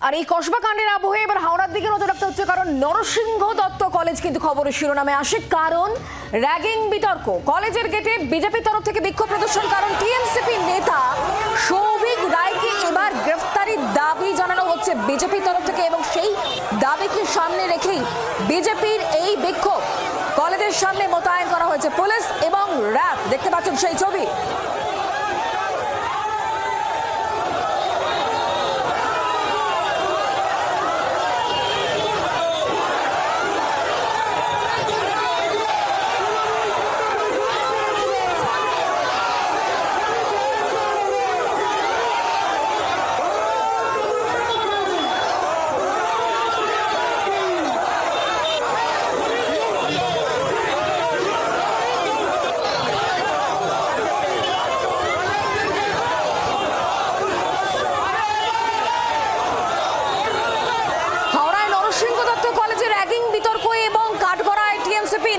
আর এই কসবা কাণ্ডের আবহে এবার হাওড়ার দিকে নজর রাখতে হচ্ছে, কারণ নরসিংহ দত্ত কলেজ কিন্তু খবরের শিরোনামে আসে। কারণ র্যাগিং বিতর্ক, কলেজের গেটে বিজেপির তরফ থেকে বিক্ষোভ প্রদর্শন। কারণ টিএমসিপি নেতা সৌভিক রায়কে এবার গ্রেফতারির দাবি জানানো হচ্ছে বিজেপির তরফ থেকে, এবং সেই দাবিকে সামনে রেখেই বিজেপির এই বিক্ষোভ। কলেজের সামনে মোতায়েন করা হয়েছে পুলিশ এবং র্যাব। দেখতে পাচ্ছেন সেই ছবি।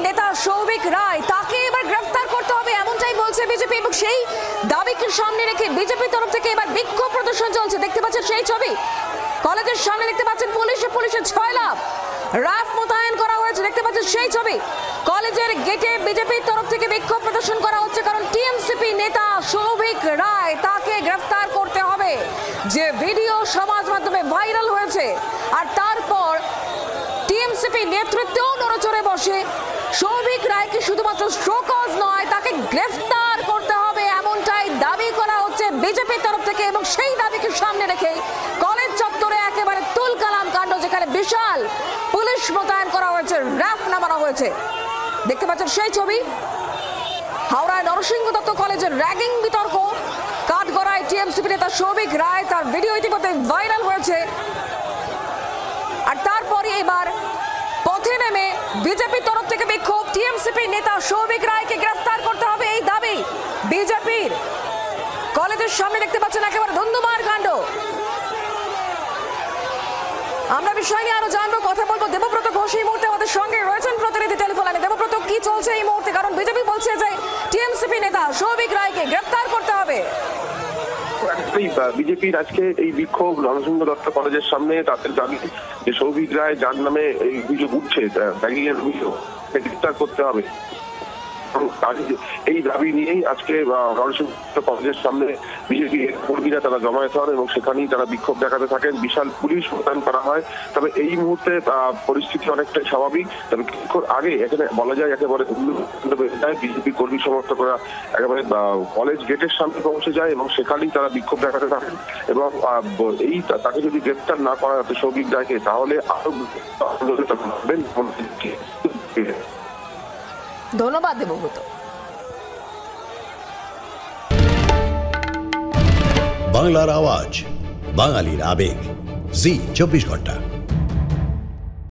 নেতা সৌভিক রায়, তাকে এবার গ্রেফতার করতে হবে এমনটাই বলছে বিজেপি, এবং সেই দাবিকে সামনে রেখে বিজেপির তরফ থেকে এবার বিক্ষোভ প্রদর্শন চলছে। দেখতে পাচ্ছেন সেই ছবি। কলেজের সামনে দেখতে পাচ্ছেন পুলিশের 6 লাখ র্যাব মোতায়েন করা হয়েছে। দেখতে পাচ্ছেন সেই ছবি। কলেজের গেটে বিজেপির তরফ থেকে বিক্ষোভ প্রদর্শন করা হচ্ছে, কারণ টিএমসিপি নেতা সৌভিক রায়, তাকে গ্রেফতার করতে হবে। যে ভিডিও সমাজ মাধ্যমে ভাইরাল হয়েছে, আর তারপর টিএমসিপি নেতৃত্বেও নড়েচড়ে বসে। সৌভিক রায়কে শুধুমাত্র শোকজ নয়, তাকে গ্রেফতার করতে হবে এমনটাই দাবি করা হচ্ছে বিজেপির তরফ থেকে, এবং সেই দাবিকে সামনে রেখে কলেজ চত্বরে একেবারে তুলকালাম কাণ্ড, যেখানে বিশাল পুলিশ মোতায়েন করা হয়েছে, র্যাব নামানো হয়েছে। দেখতে পাচ্ছেন সেই ছবি। হাওড়ায় নরসিংহ দত্ত কলেজের র্যাগিং বিতর্ক, কাঠগড়ায় টিএমসিপি নেতা সৌভিক রায়, তার ভিডিও ইতিমধ্যে ভাইরাল হয়েছে। আর তারপরে এবার পথে নেমে বিজেপির তরফ থেকে বিক্ষোভ। টিএমসিপি নেতা সৌভিক রায়কে গ্রেফতার করতে হবে, এই দাবি বিজেপির। কলেজের সামনে দেখতে পাচ্ছেন একেবারে ধুন্ধুমার কাণ্ড। আমরা বিষয় নিয়ে আরো জানবো, কথা বলবো। দেবব্রত ঘোষ এই মুহূর্তে আমাদের সঙ্গে রয়েছেন প্রতিনিধি টেলিফোন লাইনে। দেবব্রত, কি চলছে এই মুহূর্তে? কারণ বিজেপি বলছে যে টিএমসিপি নেতা সৌভিক রায়কে গ্রেফতার করতে হবে। বিজেপির আজকে এই বিক্ষোভ নরসিংহ দত্ত কলেজের সামনে। তাদের দাবি যে সৌভিক রায়, যার নামে এই অভিযোগ উঠছে, র্যাগিং এর অভিযোগ, গ্রেফতার করতে হবে। এই দাবি নিয়েই আজকে নরসিংহ কলেজের সামনে বিজেপি কর্মীরা তারা জমায়েত হন, এবং সেখানেই তারা বিক্ষোভ দেখাতে থাকেন। বিশাল পুলিশ মোতায়েন করা হয়। তবে এই মুহূর্তে পরিস্থিতি অনেকটাই স্বাভাবিক। তবে কিছুক্ষণ আগে এখানে বলা যায় একেবারে বিজেপি কর্মী সমর্থকরা একেবারে কলেজ গেটের সামনে পৌঁছে যায়, এবং সেখানেই তারা বিক্ষোভ দেখাতে থাকেন। এবং এই তাকে যদি গ্রেফতার না করা যাবে সৌভিক রায়কে, তাহলে আরো ধন্যবাদ দেবব্রত। বাংলার আওয়াজ, বাঙালির আবেগ, জি 24 ঘন্টা।